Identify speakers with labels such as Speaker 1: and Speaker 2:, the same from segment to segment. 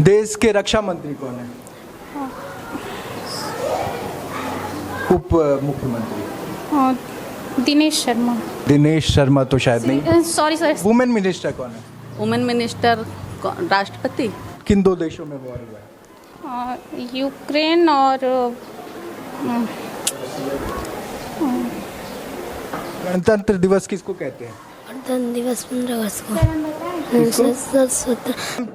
Speaker 1: देश के रक्षा मंत्री कौन है? उप मुख्यमंत्री?
Speaker 2: दिनेश शर्मा।
Speaker 1: दिनेश शर्मा तो शायद नहीं।
Speaker 2: Sorry sir.
Speaker 1: वुमेन मिनिस्टर कौन है?
Speaker 3: वुमेन मिनिस्टर राष्ट्रपति।
Speaker 1: किन दो देशों में वॉर हुआ है?
Speaker 2: यूक्रेन और
Speaker 1: गणतंत्र दिवस किसको कहते हैं?
Speaker 4: गणतंत्र दिवस 15 अगस्त को।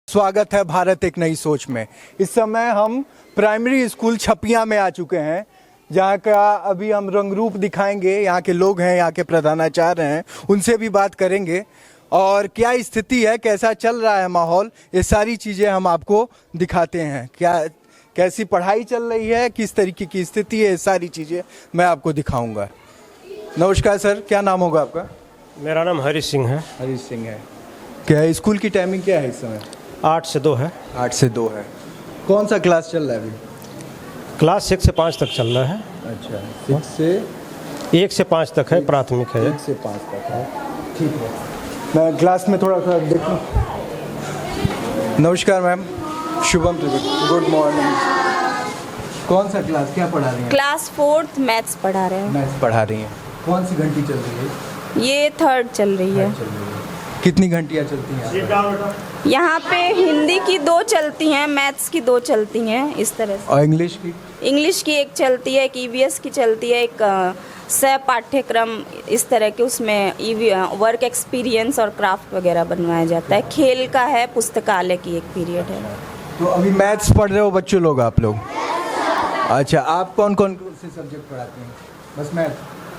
Speaker 1: स्वागत है भारत एक नई सोच में। इस समय हम प्राइमरी स्कूल छपिया में आ चुके हैं, जहाँ का अभी हम रंग रूप दिखाएंगे। यहाँ के लोग हैं, यहाँ के प्रधानाचार्य हैं, उनसे भी बात करेंगे और क्या स्थिति है, कैसा चल रहा है माहौल, ये सारी चीज़ें हम आपको दिखाते हैं। कैसी पढ़ाई चल रही है, किस तरीके की स्थिति है, ये सारी चीज़ें मैं आपको दिखाऊंगा। नमस्कार सर, क्या नाम होगा आपका?
Speaker 5: मेरा नाम हरीश सिंह है।
Speaker 1: हरीश सिंह है। क्या स्कूल की टाइमिंग क्या है इस समय?
Speaker 5: 8 से 2 है।
Speaker 1: 8 से 2 है। कौन सा क्लास चल रहा है अभी?
Speaker 5: क्लास 1 से 5 तक चल रहा है।
Speaker 1: अच्छा, 1
Speaker 5: से 5 तक है, प्राथमिक है।
Speaker 1: 1 से 5 तक है, ठीक है। मैं क्लास में थोड़ा सा देखूं। नमस्कार ma'am, Shubham Trivedi, good morning. कौन सा क्लास, क्या पढ़ा रही हैं?
Speaker 6: क्लास 4th मैथ्स पढ़ा रहे हैं।
Speaker 1: मैथ्स पढ़ा रही हैं। कौन सी घंटी चल रही है?
Speaker 6: ये 3rd चल रही है।
Speaker 1: कितनी घंटियाँ चलती हैं
Speaker 6: यहाँ पे हिंदी की 2 चलती हैं, मैथ्स की 2 चलती हैं, इस तरह से।
Speaker 1: और इंग्लिश की?
Speaker 6: इंग्लिश की 1 चलती है, एक EVS की चलती है, एक सह पाठ्यक्रम इस तरह के, उसमें वर्क एक्सपीरियंस और क्राफ्ट वगैरह बनवाया जाता है। खेल का है, पुस्तकालय की एक पीरियड है।
Speaker 1: तो अभी मैथ्स पढ़ रहे हो बच्चों लोग, आप लोग? अच्छा, आप कौन कौन से सब्जेक्ट पढ़ाते हैं? बस मैथ?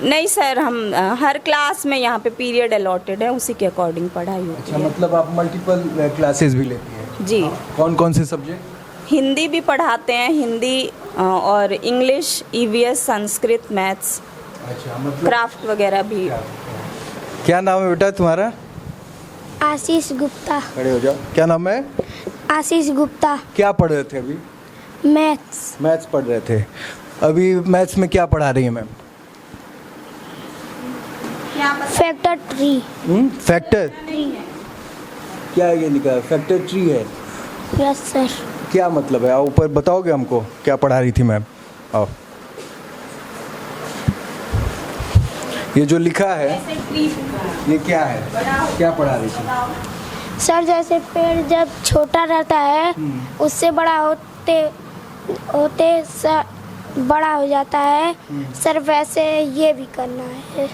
Speaker 6: नहीं सर, हम हर क्लास में यहाँ पे पीरियड अलॉटेड है, उसी के अकॉर्डिंग पढ़ाई होती
Speaker 1: अच्छा,
Speaker 6: है।
Speaker 1: मतलब आप मल्टीपल क्लासेस भी लेती हैं?
Speaker 6: जी।
Speaker 1: कौन कौन से सब्जेक्ट?
Speaker 6: हिंदी भी पढ़ाते हैं, हिंदी और इंग्लिश, EVS, संस्कृत, मैथ्स।
Speaker 1: अच्छा, मतलब
Speaker 6: क्राफ्ट वगैरह भी।
Speaker 1: क्या नाम है बेटा तुम्हारा?
Speaker 4: आशीष गुप्ता।
Speaker 1: खड़े हो जाओ। क्या नाम है?
Speaker 4: आशीष गुप्ता।
Speaker 1: क्या पढ़ रहे थे अभी?
Speaker 4: मैथ्स।
Speaker 1: मैथ्स पढ़ रहे थे। अभी मैथ्स में क्या पढ़ा रही है मैम?
Speaker 4: Factor tree.
Speaker 1: फैक्टर? क्या ये लिखा है? फैक्टर ट्री है?
Speaker 4: Yes sir.
Speaker 1: क्या मतलब है? आओ ऊपर बताओगे हमको क्या पढ़ा रही थी मैम? आओ। ये जो लिखा है ये क्या है, क्या पढ़ा रही थी?
Speaker 4: सर जैसे पेड़ जब छोटा रहता है उससे बड़ा होते होते सर बड़ा हो जाता है सर, वैसे ये भी करना है।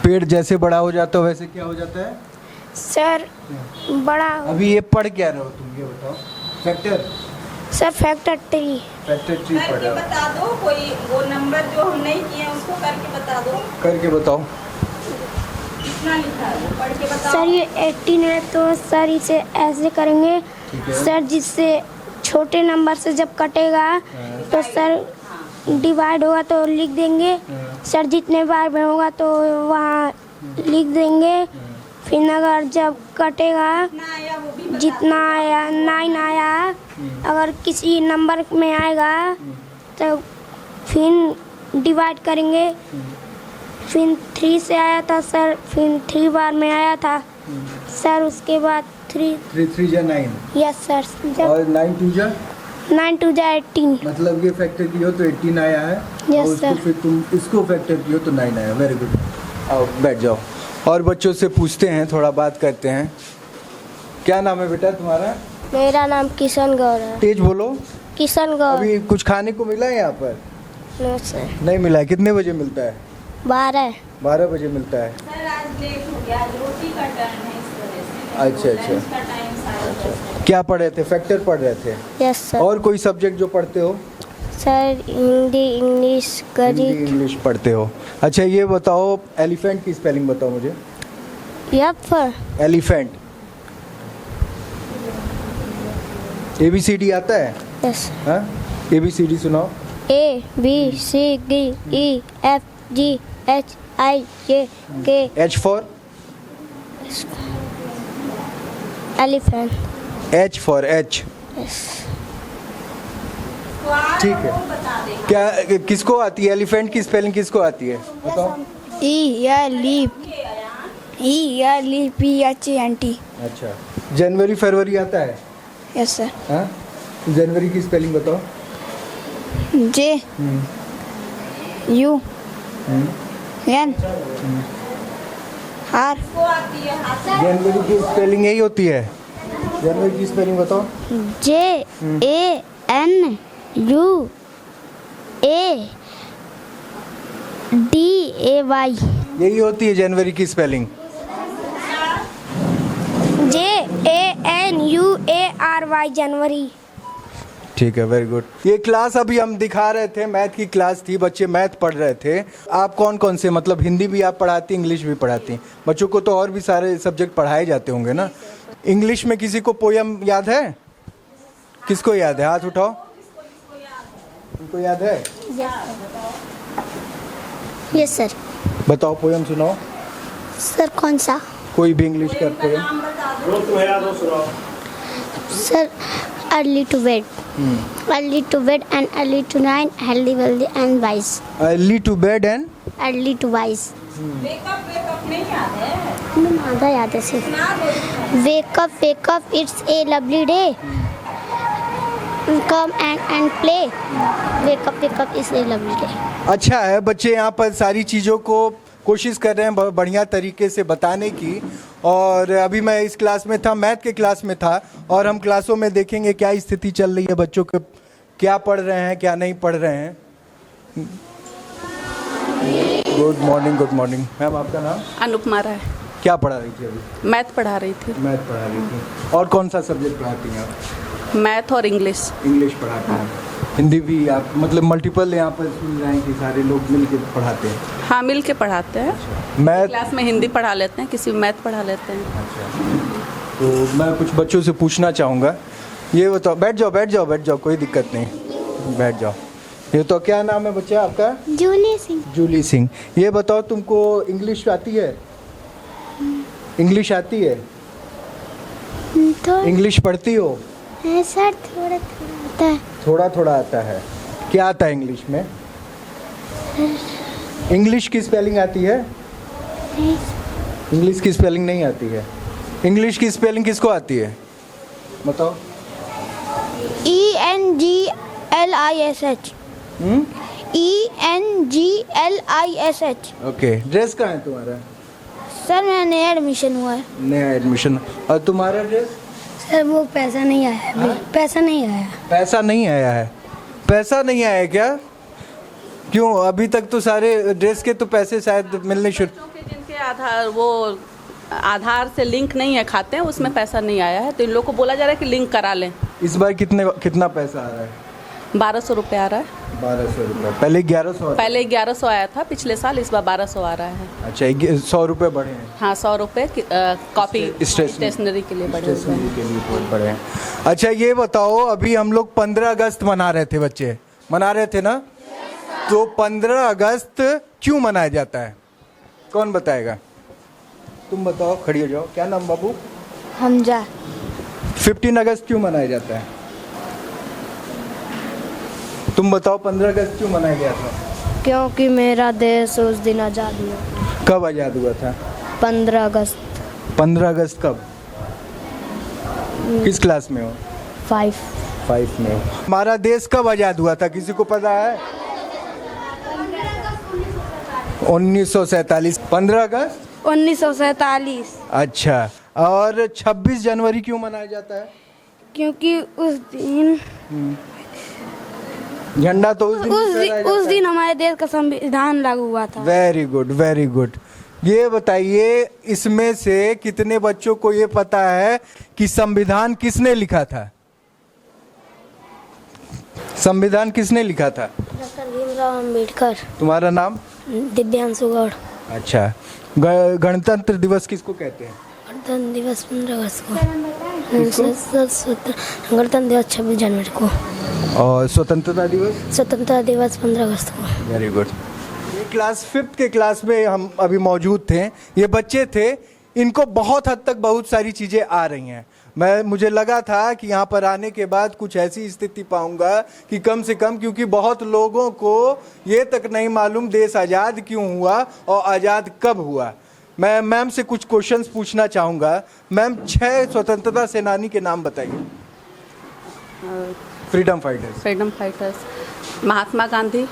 Speaker 1: पेड़ जैसे बड़ा हो जाता है वैसे क्या हो जाता है
Speaker 4: सर? बड़ा।
Speaker 1: अभी ये पढ़ क्या रहे हो तुम, ये बताओ। Factor?
Speaker 4: Sir factor tree.
Speaker 1: Factor tree पढ़ रहे हो?
Speaker 6: बता दो कोई वो नंबर जो हम नहीं किए हैं उसको करके बता दो।
Speaker 1: करके बताओ।
Speaker 6: कितना लिखा है वो पढ़ के बताओ।
Speaker 4: सर ये 18 है तो सर इसे ऐसे करेंगे सर, जिससे छोटे नंबर से जब कटेगा तो सर डिवाइड होगा तो लिख देंगे सर, जितने बार में होगा तो वहाँ लिख देंगे। फिर अगर जब कटेगा जितना आया 9 आया, अगर किसी नंबर में आएगा तो फिर डिवाइड करेंगे। फिर 3 से आया था सर, फिर 3 बार में आया था सर, उसके बाद 3
Speaker 1: 3 जा 9।
Speaker 4: Yes sir.
Speaker 1: और 9 2 जा
Speaker 4: 9 2 जा 18।
Speaker 1: मतलब ये फैक्टर की हो तो 18 आया है।
Speaker 4: Yes,
Speaker 1: और उसको
Speaker 4: sir.
Speaker 1: फिर तुम इसको फैक्टर की हो तो 9 आया। Very good. आओ बैठ जाओ और बच्चों से पूछते हैं, थोड़ा बात करते हैं। क्या नाम है बेटा तुम्हारा?
Speaker 4: मेरा नाम किशन गौर है।
Speaker 1: तेज बोलो।
Speaker 4: किशन गौर।
Speaker 1: अभी कुछ खाने को मिला है यहाँ पर?
Speaker 4: No sir.
Speaker 1: नहीं मिला है। कितने बजे मिलता है?
Speaker 4: 12।
Speaker 1: 12 बजे मिलता है।
Speaker 6: सर आज लेट हो गया, रोटी का टर्न है इस वजह से।
Speaker 1: अच्छा अच्छा
Speaker 6: लंच का टाइम सारा।
Speaker 1: क्या पढ़ रहे थे? फैक्टर पढ़ रहे थे?
Speaker 4: Yes sir.
Speaker 1: और कोई सब्जेक्ट जो पढ़ते हो?
Speaker 4: सर हिंदी, इंग्लिश,
Speaker 1: हिंदी
Speaker 4: गणित।
Speaker 1: इंग्लिश पढ़ते हो। अच्छा ये बताओ, एलिफेंट की स्पेलिंग बताओ मुझे।
Speaker 4: यप।
Speaker 1: एलिफेंट। ABCD आता है?
Speaker 4: यस।
Speaker 1: हाँ, ABCD सुनाओ।
Speaker 4: ABCDEFGHIJK।
Speaker 1: H for?
Speaker 4: Elephant.
Speaker 1: H for H। ठीक है। क्या किसको आती है एलिफेंट की स्पेलिंग, किसको आती है बताओ?
Speaker 4: ELEPHANT।
Speaker 1: अच्छा, जनवरी फरवरी आता है?
Speaker 4: Yes sir.
Speaker 1: हाँ, जनवरी की स्पेलिंग बताओ।
Speaker 4: J U N R।
Speaker 1: जनवरी की स्पेलिंग यही होती है? जनवरी की स्पेलिंग बताओ।
Speaker 4: J A N U A D A Y।
Speaker 1: यही होती है जनवरी की spelling?
Speaker 4: J A N U A R Y जनवरी।
Speaker 1: ठीक है, वेरी गुड। ये क्लास अभी हम दिखा रहे थे, मैथ की क्लास थी, बच्चे मैथ पढ़ रहे थे। आप कौन कौन से, मतलब हिंदी भी आप पढ़ाती, इंग्लिश भी पढ़ाती? बच्चों को तो और भी सारे सब्जेक्ट पढ़ाए जाते होंगे ना। इंग्लिश में किसी को पोयम याद है? किसको याद है? हाथ उठाओ। उनको याद है?
Speaker 4: Yes sir.
Speaker 1: बताओ, पोयम सुनाओ।
Speaker 4: सर कौन सा?
Speaker 1: कोई भी इंग्लिश का poem.
Speaker 4: Sir early to bed, early to bed and early to night, healthy, wealthy and wise।
Speaker 1: Early to bed and
Speaker 4: early to wise। हमें आधा याद है सिर्फ। wake up it's a lovely day, come and play, wake up it's a lovely day।
Speaker 1: अच्छा है, बच्चे यहाँ पर सारी चीज़ों को कोशिश कर रहे हैं बढ़िया तरीके से बताने की। और अभी मैं इस क्लास में था, मैथ के क्लास में था, और हम क्लासों में देखेंगे क्या स्थिति चल रही है, बच्चों के क्या पढ़ रहे हैं, क्या नहीं पढ़ रहे हैं। Good morning. Good morning ma'am, आपका नाम?
Speaker 3: अनुपमा राय।
Speaker 1: क्या पढ़ा रही थी अभी?
Speaker 3: मैथ पढ़ा रही थी।
Speaker 1: मैथ पढ़ा रही थी। और कौन सा सब्जेक्ट पढ़ाती हैं आप?
Speaker 3: मैथ और इंग्लिश।
Speaker 1: इंग्लिश पढ़ाते हैं। हिंदी भी आप, मतलब मल्टीपल यहाँ पर सुन रहे हैं कि सारे लोग मिल के पढ़ाते हैं?
Speaker 3: हाँ, मिल के पढ़ाते हैं।
Speaker 1: मैथ
Speaker 3: क्लास में हिंदी पढ़ा लेते हैं, किसी में मैथ पढ़ा लेते हैं।
Speaker 1: तो मैं कुछ बच्चों से पूछना चाहूँगा। ये बताओ, बैठ जाओ बैठ जाओ बैठ जाओ, कोई दिक्कत नहीं, बैठ जाओ। ये तो क्या नाम है बच्चा आपका?
Speaker 4: जूली सिंह।
Speaker 1: जूली सिंह। ये बताओ, तुमको इंग्लिश आती है? इंग्लिश आती है?
Speaker 4: तो
Speaker 1: इंग्लिश पढ़ती हो?
Speaker 4: सर थोड़ा थोड़ा आता है।
Speaker 1: थोड़ा थोड़ा आता है। क्या आता है इंग्लिश में? इंग्लिश की स्पेलिंग आती है? इंग्लिश की स्पेलिंग नहीं आती है। इंग्लिश की स्पेलिंग किसको आती है, बताओ?
Speaker 4: ENGLISH। ENGLISH।
Speaker 1: ओके। ड्रेस कहाँ है तुम्हारा?
Speaker 4: सर मेरा नया एडमिशन हुआ है।
Speaker 1: नया एडमिशन। और तुम्हारा ड्रेस?
Speaker 4: सर वो पैसा नहीं आया है। पैसा नहीं आया।
Speaker 1: पैसा नहीं आया है? पैसा नहीं आया क्या? क्यों, अभी तक तो सारे ड्रेस के तो पैसे शायद मिलने शुरू।
Speaker 3: जिनके आधार से लिंक नहीं है खाते हैं, उसमें पैसा नहीं आया है, तो इन लोग को बोला जा रहा है कि लिंक करा लें।
Speaker 1: इस बार कितना पैसा आ रहा है?
Speaker 3: 1200 रुपये आ रहा है।
Speaker 1: 1200 रुपये। पहले 1100?
Speaker 3: पहले 1100 आया था पिछले साल, इस बार 1200 आ रहा है।
Speaker 1: अच्छा, 100 रुपये बढ़े हैं?
Speaker 3: हाँ, 100 रुपये कॉपी स्टेशनरी के लिए बढ़े हुए हैं।
Speaker 1: स्टेशनरी के लिए बढ़े हैं। अच्छा, ये बताओ, अभी हम लोग 15 अगस्त मना रहे थे, बच्चे मना रहे थे ना? तो 15 अगस्त क्यों मनाया जाता है, कौन बताएगा? तुम बताओ, खड़ी हो जाओ। क्या नाम बाबू?
Speaker 4: हमजा।
Speaker 1: 15 अगस्त क्यों मनाया जाता है? तुम बताओ, 15 अगस्त क्यों मनाया गया था?
Speaker 4: क्योंकि मेरा देश उस दिन आज़ाद हुआ।
Speaker 1: कब आज़ाद हुआ था?
Speaker 4: 15 अगस्त।
Speaker 1: 15 अगस्त कब? किस क्लास में हो?
Speaker 4: 5
Speaker 1: में हो। हमारा देश कब आज़ाद हुआ था, किसी को पता है? 1947। 15 अगस्त
Speaker 4: 1947।
Speaker 1: अच्छा, और 26 जनवरी क्यों मनाया जाता है?
Speaker 4: क्योंकि उस दिन
Speaker 1: झंडा तो उस दिन
Speaker 4: हमारे देश का संविधान लागू हुआ था।
Speaker 1: Very good, very good. ये बताइए, इसमें से कितने बच्चों को ये पता है कि संविधान किसने लिखा था? संविधान किसने लिखा था?
Speaker 4: डॉक्टर भीमराव अम्बेडकर।
Speaker 1: तुम्हारा नाम?
Speaker 4: दिव्यांशु गौड़।
Speaker 1: अच्छा, गणतंत्र दिवस किसको कहते हैं?
Speaker 4: गणतंत्र दिवस 15 अगस्त को। गणतंत्र दिवस 26 जनवरी को।
Speaker 1: और स्वतंत्रता दिवस?
Speaker 4: स्वतंत्रता दिवस 15 अगस्त को।
Speaker 1: Very good. ये क्लास 5th के क्लास में हम अभी मौजूद थे। ये बच्चे थे, इनको बहुत हद तक बहुत सारी चीज़ें आ रही हैं। मुझे लगा था कि यहाँ पर आने के बाद कुछ ऐसी स्थिति पाऊंगा कि कम से कम, क्योंकि बहुत लोगों को ये तक नहीं मालूम देश आज़ाद क्यों हुआ और आज़ाद कब हुआ। मैं मैम से कुछ क्वेश्चंस पूछना चाहूँगा। मैम 6 स्वतंत्रता सेनानी के नाम बताइए। फ्रीडम फाइटर्स
Speaker 3: महात्मा गांधी,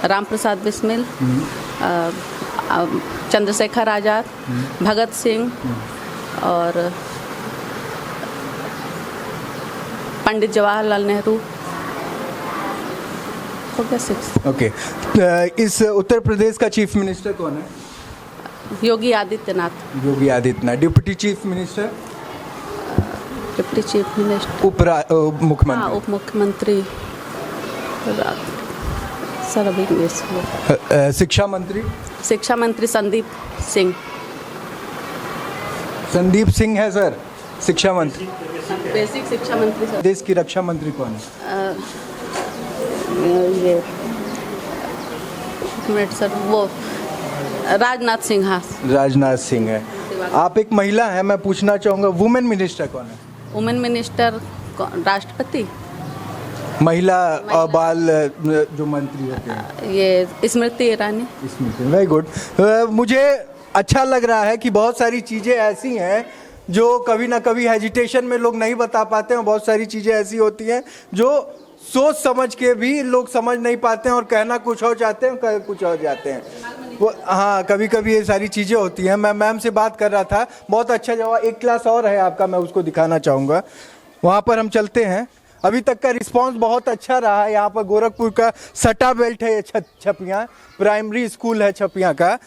Speaker 3: राम प्रसाद बिस्मिल, चंद्रशेखर आज़ाद, भगत सिंह और पंडित जवाहरलाल नेहरू। हो गया 6।
Speaker 1: ओके। इस उत्तर प्रदेश का चीफ मिनिस्टर कौन है?
Speaker 3: Yogi Adityanath.
Speaker 1: Yogi Adityanath. Deputy chief minister?
Speaker 3: Deputy chief minister,
Speaker 1: मुख्यमंत्री।
Speaker 3: हाँ, उप मुख्यमंत्री सर अभी
Speaker 1: शिक्षा मंत्री?
Speaker 3: शिक्षा मंत्री संदीप सिंह।
Speaker 1: संदीप सिंह है सर शिक्षा मंत्री।
Speaker 3: बेसिक शिक्षा मंत्री सर।
Speaker 1: देश की रक्षा मंत्री कौन है?
Speaker 3: ये मिनट सर, वो राजनाथ सिंह। हाँ,
Speaker 1: राजनाथ सिंह है। आप एक महिला हैं, मैं पूछना चाहूँगा वुमेन मिनिस्टर कौन है?
Speaker 3: वुमेन मिनिस्टर राष्ट्रपति।
Speaker 1: महिला और बाल जो मंत्री होते हैं?
Speaker 3: ये स्मृति ईरानी।
Speaker 1: Very good. मुझे अच्छा लग रहा है कि बहुत सारी चीज़ें ऐसी हैं जो कभी ना कभी हेजिटेशन में लोग नहीं बता पाते हैं। बहुत सारी चीज़ें ऐसी होती हैं जो सोच समझ के भी लोग समझ नहीं पाते हैं और कहना कुछ और चाहते हैं, कह कुछ और जाते हैं। वो हाँ, कभी कभी ये सारी चीज़ें होती हैं। मैं मैम से बात कर रहा था, बहुत अच्छा जवाब। एक क्लास और है आपका, मैं उसको दिखाना चाहूँगा। वहाँ पर हम चलते हैं। अभी तक का रिस्पांस बहुत अच्छा रहा है। यहाँ पर गोरखपुर का सटा बेल्ट है, छपियाँ प्राइमरी स्कूल है छपियाँ का।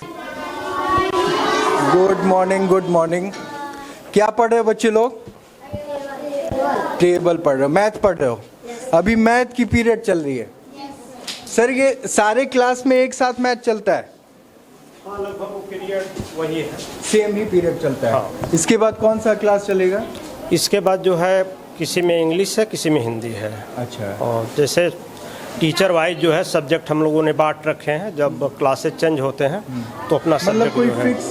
Speaker 1: Good morning, good morning. क्या पढ़ रहे हो बच्चे लोग? टेबल पढ़ रहे हो, मैथ पढ़ रहे हो? अभी मैथ की पीरियड चल रही है। सर ये सारे क्लास में एक साथ मैथ चलता है?
Speaker 5: लगभग वो पीरियड वही है,
Speaker 1: सेम ही पीरियड चलता है।
Speaker 5: हाँ।
Speaker 1: इसके बाद कौन सा क्लास चलेगा?
Speaker 5: इसके बाद जो है किसी में इंग्लिश है, किसी में हिंदी है।
Speaker 1: अच्छा।
Speaker 5: और जैसे टीचर वाइज जो है सब्जेक्ट हम लोगों ने बांट रखे हैं। जब क्लासेस चेंज होते हैं तो अपना
Speaker 1: मतलब
Speaker 5: सब्जेक्ट
Speaker 1: कोई
Speaker 5: जो है
Speaker 1: फिक्स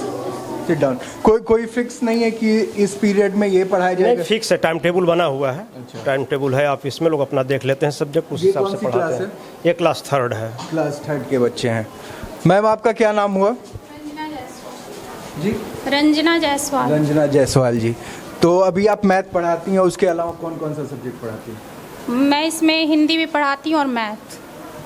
Speaker 1: सिट डाउन, कोई फिक्स नहीं है कि इस पीरियड में ये पढ़ाया
Speaker 5: नहीं,
Speaker 1: जाएगा?
Speaker 5: फिक्स है, टाइम टेबल बना हुआ है।
Speaker 1: अच्छा।
Speaker 5: टाइम टेबल है ऑफिस में, लोग अपना देख लेते हैं सब्जेक्ट, उस
Speaker 1: ये
Speaker 5: हिसाब
Speaker 1: कौन
Speaker 5: से
Speaker 1: सी
Speaker 5: पढ़ाते
Speaker 1: क्लास
Speaker 5: हैं। ये क्लास 3rd है।
Speaker 1: क्लास 3rd के बच्चे हैं। मैम आपका क्या नाम हुआ? जी,
Speaker 2: रंजना जायसवाल।
Speaker 1: रंजना जायसवाल जी। तो अभी आप मैथ पढ़ाती हैं, उसके अलावा कौन कौन सा सब्जेक्ट पढ़ाती हैं?
Speaker 2: मैं इसमें हिंदी भी पढ़ाती हूँ और मैथ।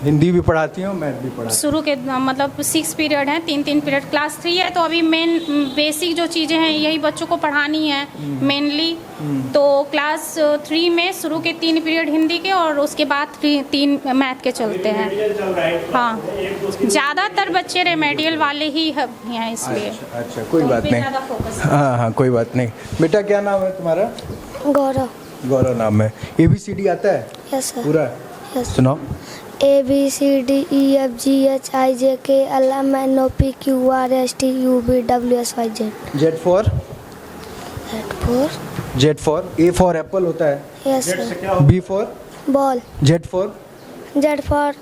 Speaker 1: हिंदी भी पढ़ाती हैं और मैथ भी पढ़ाती
Speaker 2: शुरू के मतलब 6 पीरियड हैं, 3 पीरियड। क्लास 3 है तो अभी मेन बेसिक जो चीज़ें हैं यही बच्चों को पढ़ानी है मेनली। तो क्लास 3 में शुरू के 3 पीरियड हिंदी के और उसके बाद 3 मैथ के चलते हैं। हाँ, ज़्यादातर बच्चे रेमेडियल वाले ही हैं इसलिए।
Speaker 1: अच्छा, कोई बात नहीं।
Speaker 2: ज़्यादा फोकस।
Speaker 1: हाँ हाँ, कोई बात नहीं। बेटा क्या नाम है तुम्हारा?
Speaker 4: गौरव।
Speaker 1: गौरव नाम है। ABCD आता है
Speaker 4: यस सर।
Speaker 1: पूरा?
Speaker 4: यस।
Speaker 1: सुनाओ।
Speaker 4: ABCDEFGHIJKLMNOPQRSTUVWXYZ।
Speaker 1: Z for?
Speaker 4: Z
Speaker 1: A for Apple होता है।
Speaker 4: Yes sir.
Speaker 1: B for?
Speaker 4: Ball.
Speaker 1: Z for?
Speaker 4: Z for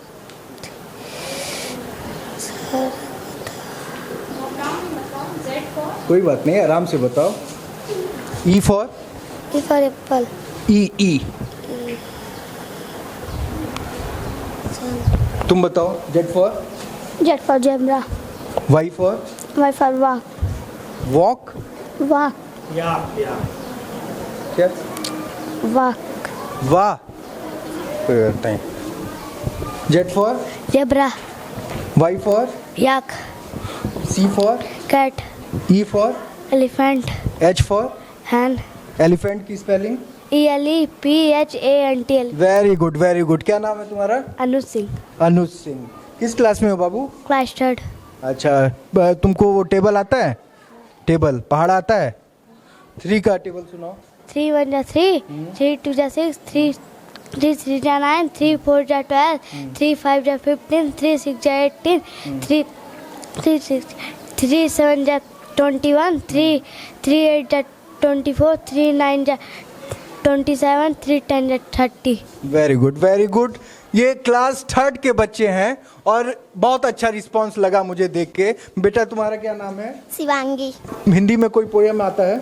Speaker 1: कोई बात नहीं, आराम से बताओ। E for?
Speaker 4: एप्पल।
Speaker 1: E तुम बताओ। Z for?
Speaker 4: Z for zebra.
Speaker 1: Y for?
Speaker 4: Y for walk.
Speaker 1: Walk?
Speaker 4: Walk.
Speaker 1: क्या?
Speaker 4: वॉक।
Speaker 1: वाह, कोई बात नहीं। Z for?
Speaker 4: Zebra.
Speaker 1: Y for?
Speaker 4: Yak.
Speaker 1: C for?
Speaker 4: Cat.
Speaker 1: E for?
Speaker 4: Elephant.
Speaker 1: H for?
Speaker 4: Hand.
Speaker 1: Elephant की spelling?
Speaker 4: ELEPHANTL।
Speaker 1: Very good, very good. क्या नाम है तुम्हारा?
Speaker 4: अनुज सिंह।
Speaker 1: अनुज सिंह। किस क्लास में हो बाबू?
Speaker 4: Class 3rd।
Speaker 1: अच्छा, तुमको वो टेबल आता है? टेबल पहाड़ा आता है? 3 का टेबल सुनाओ।
Speaker 4: 3 1 3, 3 2 6, 3 3 9, 3 4 12, 3 5 15, 3 6 18, 3 7 21, 3 8 24, 3 9 27, 3 10 30।
Speaker 1: Very good, very good. ये क्लास 3rd के बच्चे हैं और बहुत अच्छा रिस्पांस लगा मुझे देख के। बेटा तुम्हारा क्या नाम है?
Speaker 4: शिवांगी।
Speaker 1: हिंदी में कोई पोयम आता है?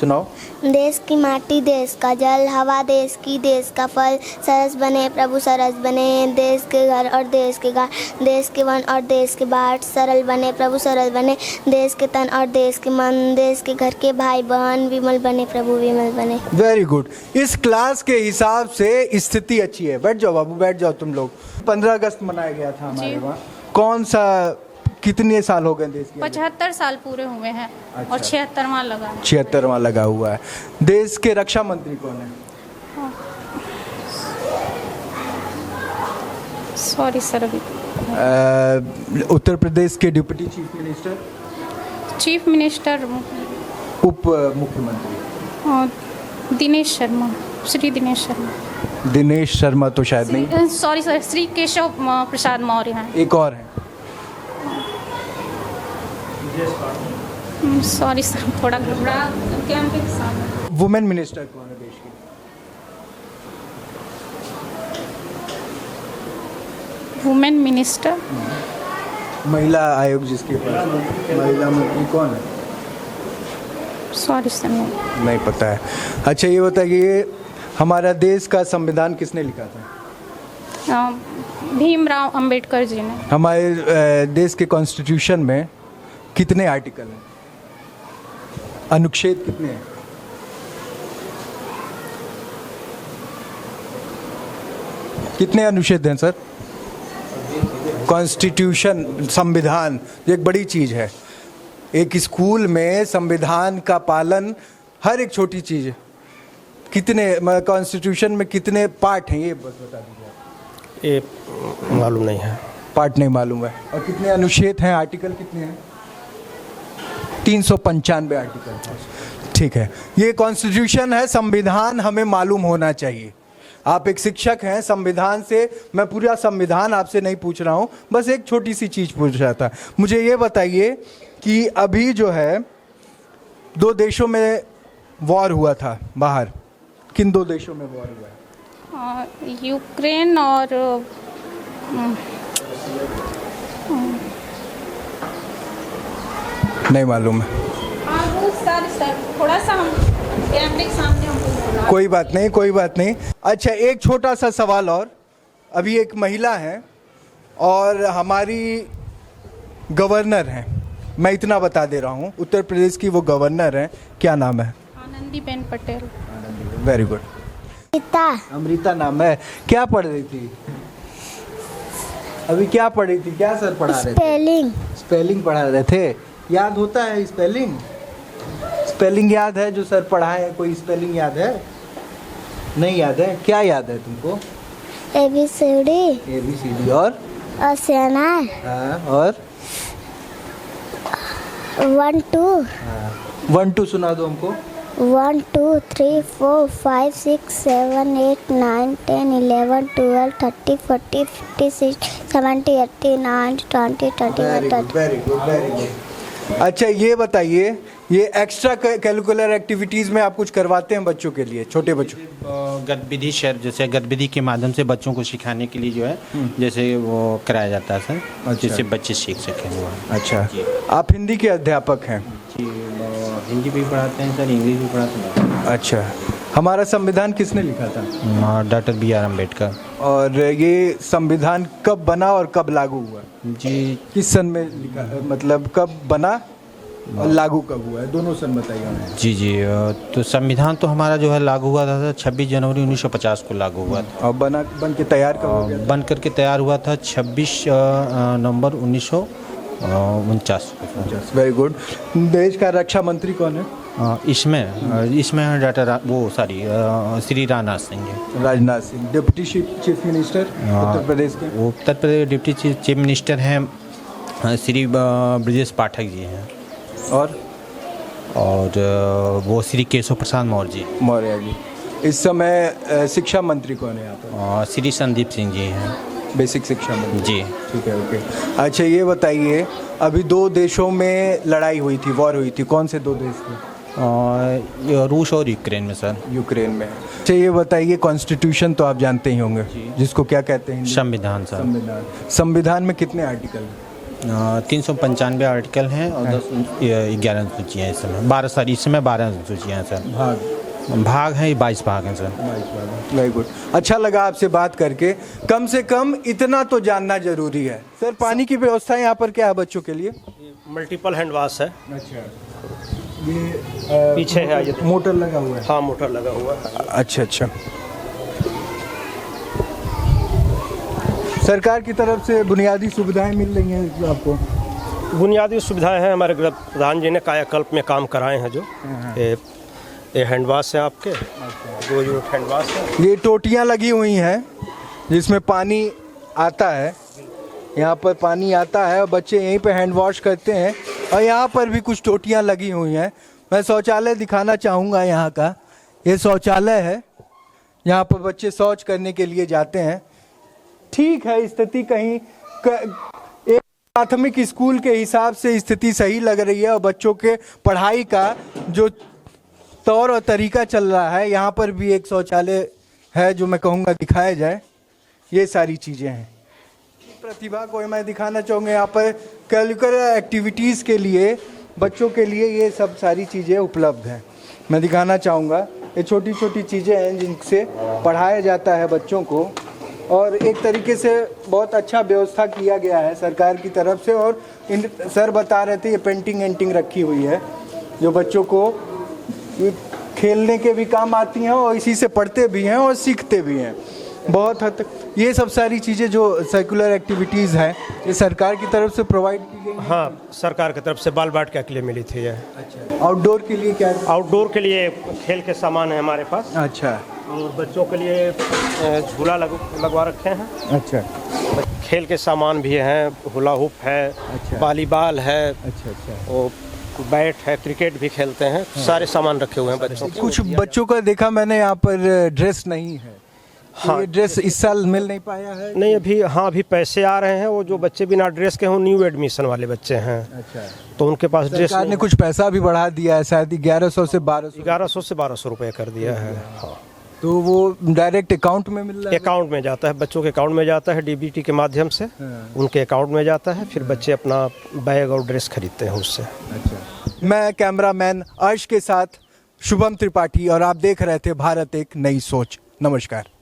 Speaker 1: सुनाओ।
Speaker 4: देश की माटी देश का जल, हवा देश की देश का फल, सरस बने प्रभु सरस बने, देश के घर और देश के घाट, देश के वन और देश के बाट, सरल बने प्रभु सरल बने, देश के तन और देश के मन, देश के घर के भाई बहन, विमल बने प्रभु विमल बने।
Speaker 1: Very good. इस क्लास के हिसाब से स्थिति अच्छी है। बैठ जाओ बाबू, बैठ जाओ तुम लोग। 15 अगस्त मनाया गया था हमारे वहाँ। कौन सा, कितने साल हो गए देश के?
Speaker 2: 75 साल पूरे हुए हैं।
Speaker 1: अच्छा।
Speaker 2: और 76वां लगा है।
Speaker 1: 76वां लगा हुआ है। देश के रक्षा मंत्री कौन है?
Speaker 2: सॉरी सर, अभी
Speaker 1: उत्तर प्रदेश के deputy chief minister,
Speaker 2: chief minister
Speaker 1: उप मुख्यमंत्री
Speaker 2: दिनेश शर्मा, श्री दिनेश शर्मा।
Speaker 1: दिनेश शर्मा तो शायद नहीं।
Speaker 2: सॉरी सर, श्री केशव प्रसाद मौर्य हैं।
Speaker 1: एक और है।
Speaker 2: सॉरी सर, थोड़ा घबरा कैंप के साथ।
Speaker 1: वुमेन मिनिस्टर कौन है देश की?
Speaker 2: वुमेन मिनिस्टर,
Speaker 1: महिला आयोग जिसके पास, महिला मंत्री कौन है?
Speaker 2: सॉरी सर,
Speaker 1: नहीं पता है। अच्छा ये बताइए, हमारा देश का संविधान किसने लिखा था?
Speaker 2: भीमराव अंबेडकर जी ने।
Speaker 1: हमारे देश के कॉन्स्टिट्यूशन में कितने आर्टिकल हैं? अनुच्छेद कितने हैं? कितने अनुच्छेद हैं सर? कॉन्स्टिट्यूशन, संविधान एक बड़ी चीज़ है। एक स्कूल में संविधान का पालन हर एक छोटी चीज़ है। कितने कॉन्स्टिट्यूशन में कितने पार्ट हैं ये बस बता दीजिए।
Speaker 5: ये मालूम नहीं है।
Speaker 1: पार्ट नहीं मालूम है। और कितने अनुच्छेद हैं, आर्टिकल कितने हैं? 395 आर्टिकल। ठीक है, ये कॉन्स्टिट्यूशन है, संविधान हमें मालूम होना चाहिए। आप एक शिक्षक हैं, संविधान से मैं पूरा संविधान आपसे नहीं पूछ रहा हूँ, बस एक छोटी सी चीज़ पूछ रहा था। मुझे ये बताइए कि अभी जो है 2 देशों में वॉर हुआ था बाहर, किन 2 देशों में वॉर हुआ है?
Speaker 2: यूक्रेन और
Speaker 1: नहीं मालूम है।
Speaker 2: सर थोड़ा सा हम कैमरे के सामने हमको
Speaker 1: कोई बात नहीं, कोई बात नहीं। अच्छा एक छोटा सा सवाल और। अभी एक महिला है और हमारी गवर्नर हैं, मैं इतना बता दे रहा हूँ, उत्तर प्रदेश की वो गवर्नर हैं, क्या नाम है?
Speaker 2: आनंदीबेन पटेल।
Speaker 1: Very good. अमृता नाम है। क्या पढ़ रही थी अभी? क्या पढ़ रही थी? क्या सर पढ़ा रहे थे?
Speaker 4: स्पेलिंग।
Speaker 1: स्पेलिंग पढ़ा रहे थे। याद होता है स्पेलिंग? स्पेलिंग याद है जो सर पढ़ाए? कोई स्पेलिंग याद है? नहीं याद है? क्या याद है तुमको?
Speaker 4: ABCD।
Speaker 1: ABCD और
Speaker 4: ASEAN।
Speaker 1: और
Speaker 4: 1 2
Speaker 1: 1 2 सुना दो हमको।
Speaker 4: 1 2 3 4 5 6 7 8 9 10 11 12 13 14 15 16 17 18 19 20 21 22।
Speaker 1: Very good, very good. अच्छा ये बताइए, ये एक्स्ट्रा कैरिकुलर एक्टिविटीज़ में आप कुछ करवाते हैं बच्चों के लिए, छोटे बच्चों?
Speaker 7: गतिविधि जैसे गतिविधि के माध्यम से बच्चों को सिखाने के लिए जो है जैसे वो कराया जाता है सर।
Speaker 1: अच्छा।
Speaker 7: जिससे बच्चे सीख सकें वो।
Speaker 1: अच्छा, आप हिंदी के अध्यापक हैं?
Speaker 7: जी, हिंदी भी पढ़ाते हैं सर, इंग्लिश भी पढ़ाते हैं।
Speaker 1: अच्छा, हमारा संविधान किसने लिखा था?
Speaker 7: Doctor B.R. अम्बेडकर।
Speaker 1: और ये संविधान कब बना और कब लागू हुआ?
Speaker 7: जी,
Speaker 1: किस सन में लिखा, मतलब कब बना और लागू कब हुआ है? दोनों सन बताइए हमें।
Speaker 7: जी जी, तो संविधान तो हमारा जो है लागू हुआ था 26 जनवरी 1950 को लागू हुआ था।
Speaker 1: और बन के तैयार कब हो गया?
Speaker 7: बन करके तैयार हुआ था 26 नवंबर 1949 को।
Speaker 1: Very good. देश का रक्षा मंत्री कौन है?
Speaker 7: इसमें Shri Rajnath Singh ji.
Speaker 1: Rajnath Singh. Deputy chief minister Uttar Pradesh के?
Speaker 7: Uttar Pradesh deputy chief minister हैं श्री ब्रजेश पाठक जी हैं।
Speaker 1: और
Speaker 7: वो श्री केशव प्रसाद
Speaker 1: मौर्य जी। इस समय शिक्षा मंत्री कौन है यहाँ पर?
Speaker 7: श्री संदीप सिंह जी हैं।
Speaker 1: बेसिक शिक्षा मंत्री
Speaker 7: जी।
Speaker 1: ठीक है, ओके। अच्छा ये बताइए, अभी 2 देशों में लड़ाई हुई थी, वॉर हुई थी, कौन से 2 देश थे?
Speaker 7: रूस और यूक्रेन में सर।
Speaker 1: यूक्रेन में। अच्छा ये बताइए, कॉन्स्टिट्यूशन तो आप जानते ही होंगे, जिसको क्या कहते हैं?
Speaker 7: संविधान सर।
Speaker 1: संविधान में कितने आर्टिकल हैं?
Speaker 7: 395 आर्टिकल हैं और 11 अनुसूचियाँ हैं इस समय। 12 अनुसूचियाँ हैं सर। भाग हैं 22 भाग हैं सर।
Speaker 1: वेरी गुड, अच्छा लगा आपसे बात करके। कम से कम इतना तो जानना जरूरी है। सर पानी की व्यवस्था यहाँ पर क्या है बच्चों के लिए?
Speaker 5: मल्टीपल हैंड वाश है।
Speaker 1: अच्छा, ये
Speaker 5: पीछे है ये
Speaker 1: मोटर लगा हुआ है।
Speaker 5: हाँ, मोटर लगा हुआ है।
Speaker 1: अच्छा अच्छा, सरकार की तरफ से बुनियादी सुविधाएं मिल रही हैं आपको?
Speaker 5: बुनियादी सुविधाएं हैं, हमारे प्रधान जी ने कायाकल्प में काम कराए हैं। जो ये हैंड वाश है आपके, 2 यूनिट हैंड वाश है।
Speaker 1: ये टोटियां लगी हुई हैं जिसमें पानी आता है, यहाँ पर पानी आता है और बच्चे यहीं पे हैंड वॉश करते हैं। और यहाँ पर भी कुछ टोटियां लगी हुई हैं। मैं शौचालय दिखाना चाहूँगा यहाँ का। ये शौचालय है, यहाँ पर बच्चे शौच करने के लिए जाते हैं। ठीक है, स्थिति कहीं एक प्राथमिक स्कूल के हिसाब से स्थिति सही लग रही है और बच्चों के पढ़ाई का जो तौर और तरीका चल रहा है, यहाँ पर भी एक शौचालय है जो मैं कहूँगा दिखाया जाए। ये सारी चीज़ें हैं। प्रतिभा को मैं दिखाना चाहूँगा, यहाँ पर करिकुलर एक्टिविटीज़ के लिए बच्चों के लिए ये सब सारी चीज़ें उपलब्ध हैं। मैं दिखाना चाहूँगा, ये छोटी छोटी चीज़ें हैं जिनसे पढ़ाया जाता है बच्चों को और एक तरीके से बहुत अच्छा व्यवस्था किया गया है सरकार की तरफ से। और इन सर बता रहे थे ये पेंटिंग एंटिंग रखी हुई है जो बच्चों को खेलने के भी काम आती हैं और इसी से पढ़ते भी हैं और सीखते भी हैं बहुत हद तक। ये सब सारी चीज़ें जो सर्कुलर एक्टिविटीज़ हैं ये सरकार की तरफ से प्रोवाइड की गई हैं।
Speaker 5: हाँ, सरकार की तरफ से बाल बाटिका के लिए मिली थी ये।
Speaker 1: अच्छा, आउटडोर के लिए क्या?
Speaker 5: आउटडोर के लिए खेल के सामान है हमारे पास।
Speaker 1: अच्छा,
Speaker 5: और बच्चों के लिए झूला लगवा रखे हैं।
Speaker 1: अच्छा,
Speaker 5: खेल के सामान भी हैं, हुला हुप है,
Speaker 1: अच्छा,
Speaker 5: वॉलीबॉल है,
Speaker 1: अच्छा अच्छा,
Speaker 5: और बैट है, क्रिकेट भी खेलते हैं। सारे सामान रखे हुए हैं बच्चों के।
Speaker 1: कुछ बच्चों का देखा मैंने यहाँ पर ड्रेस नहीं है। हाँ, ये ड्रेस इस साल मिल नहीं पाया है?
Speaker 5: नहीं, अभी पैसे आ रहे हैं। वो जो बच्चे बिना ड्रेस के हों, न्यू एडमिशन वाले बच्चे हैं।
Speaker 1: अच्छा,
Speaker 5: तो उनके पास ड्रेस
Speaker 1: सरकार ने कुछ पैसा भी बढ़ा दिया है शायद 1100 से 1200
Speaker 5: रुपये कर दिया है। हाँ,
Speaker 1: तो वो डायरेक्ट अकाउंट में मिल रहा है?
Speaker 5: अकाउंट में जाता है, बच्चों के अकाउंट में जाता है, डीबीटी के माध्यम से उनके अकाउंट में जाता है। फिर बच्चे अपना बैग और ड्रेस खरीदते हैं उससे।
Speaker 1: अच्छा, मैं कैमरामैन अर्श के साथ शुभम त्रिपाठी और आप देख रहे थे भारत एक नई सोच। नमस्कार।